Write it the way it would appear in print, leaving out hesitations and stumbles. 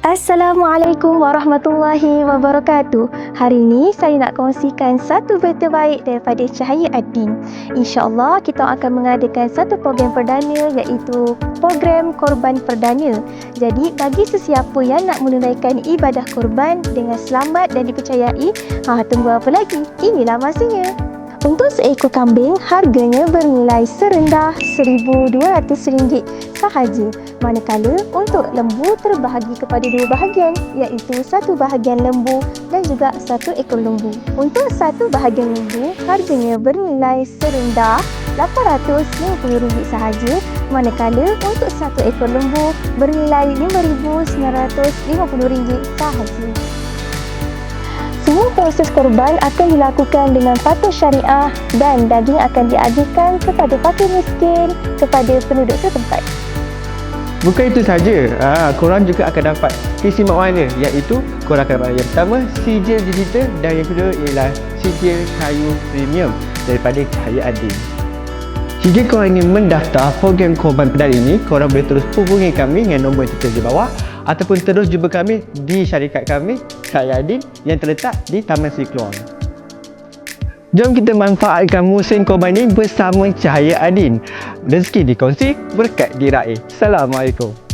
Assalamualaikum warahmatullahi wabarakatuh. Hari ini saya nak kongsikan satu berita baik daripada Cahaya Ad-Din. InsyaAllah kita akan mengadakan satu program perdana, iaitu program Korban Perdana. Jadi bagi sesiapa yang nak menunaikan ibadah korban dengan selamat dan dipercayai, tunggu apa lagi? Inilah masanya. Untuk seekor kambing, harganya bernilai serendah RM1,200 sahaja. Manakala untuk lembu terbahagi kepada dua bahagian, iaitu satu bahagian lembu dan juga satu ekor lembu. Untuk satu bahagian lembu, harganya bernilai serendah RM850 sahaja. Manakala untuk satu ekor lembu bernilai RM5,950 sahaja. Semua proses korban akan dilakukan dengan patuh syariah dan daging akan diajikan kepada fakir miskin kepada penduduk setempat. Bukan itu saja, korang juga akan dapat isi makwana, iaitu korang akan dapat yang pertama sijil digital dan yang kedua ialah sijil kayu premium daripada Cahaya Ad-Din. Jika korang ingin mendaftar program Korban Perdana ini, korang boleh terus hubungi kami dengan nombor yang tertera di bawah ataupun terus jumpa kami di syarikat kami Cahaya Ad-Din yang terletak di Taman Seri Keluang. Jom kita manfaatkan musim korban ini bersama Cahaya Ad-Din. Rezeki dikongsi, berkat diraih. Assalamualaikum.